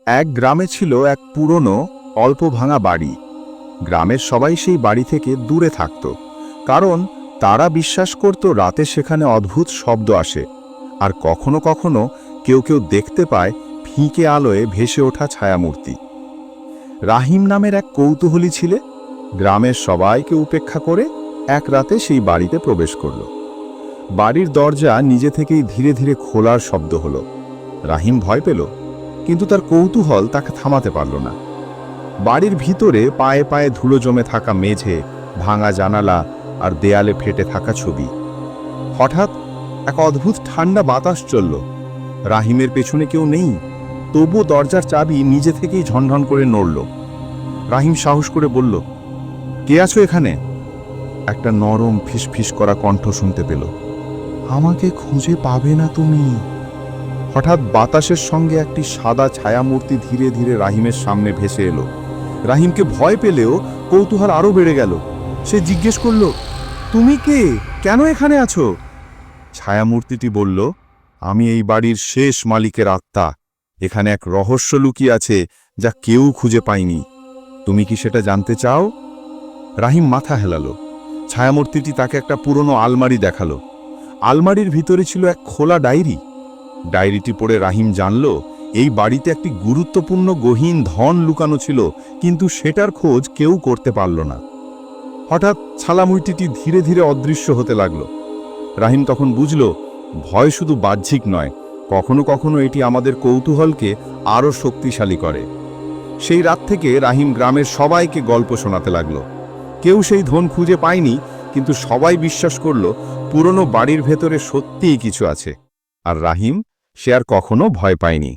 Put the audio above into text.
এক গ্রামে ছিল এক পুরনো অল্প ভাঙা বাড়ি। গ্রামের সবাই সেই বাড়ি থেকে দূরে থাকত, কারণ তারা বিশ্বাস করত রাতে সেখানে অদ্ভুত শব্দ আসে, আর কখনো কখনো কেউ কেউ দেখতে পায় ফিকে আলোয় ভেসে ওঠা ছায়ামূর্তি। রাহিম নামের এক কৌতূহলী ছেলে গ্রামের সবাইকে উপেক্ষা করে এক রাতে সেই বাড়িতে প্রবেশ করল। বাড়ির দরজা নিজে থেকেই ধীরে ধীরে খোলার শব্দ হলো। রাহিম ভয় পেল, কিন্তু তার কৌতূহল তাকে থামাতে পারল না। বাড়ির ভিতরে পায়ে পায়ে ধুলো জমে থাকা মেঝে, ভাঙা জানালা আর দেয়ালে ফেটে থাকা ছবি। হঠাৎ এক অদ্ভুত ঠান্ডা বাতাস চলল। রাহিমের পেছনে কেউ নেই, তবু দরজার চাবি নিজে থেকেই ঝনঝন করে নড়ল। রাহিম সাহস করে বলল, কে আছো এখানে? একটা নরম ফিসফিস করা কণ্ঠ শুনতে পেল, আমাকে খুঁজে পাবে না তুমি। হঠাৎ বাতাসের সঙ্গে একটি সাদা ছায়ামূর্তি ধীরে ধীরে রাহিমের সামনে ভেসে এলো। রাহিমকে ভয় পেলেও কৌতূহল আরও বেড়ে গেল। সে জিজ্ঞেস করল, তুমি কে? কেন এখানে আছো? ছায়ামূর্তিটি বলল, আমি এই বাড়ির শেষ মালিকের আত্মা। এখানে এক রহস্য লুকিয়ে আছে যা কেউ খুঁজে পায়নি। তুমি কি সেটা জানতে চাও? রাহিম মাথা হেলালো। ছায়ামূর্তিটি তাকে একটা পুরনো আলমারি দেখালো। আলমারির ভিতরে ছিল এক খোলা ডায়েরি। ডায়েরিটি পড়ে রাহিম জানল, এই বাড়িতে একটি গুরুত্বপূর্ণ গহীন ধন লুকানো ছিল, কিন্তু সেটার খোঁজ কেউ করতে পারল না। হঠাৎ ছায়ামূর্তিটি ধীরে ধীরে অদৃশ্য হতে লাগল। রাহিম তখন বুঝল, ভয় শুধু বাহ্যিক নয়, কখনো কখনো এটি আমাদের কৌতূহলকে আরও শক্তিশালী করে। সেই রাত থেকে রাহিম গ্রামের সবাইকে গল্প শোনাতে লাগল। কেউ সেই ধন খুঁজে পায়নি, কিন্তু সবাই বিশ্বাস করল পুরনো বাড়ির ভেতরে সত্যিই কিছু আছে। আর রাহিম, সে আর কখনো ভয় পায়নি।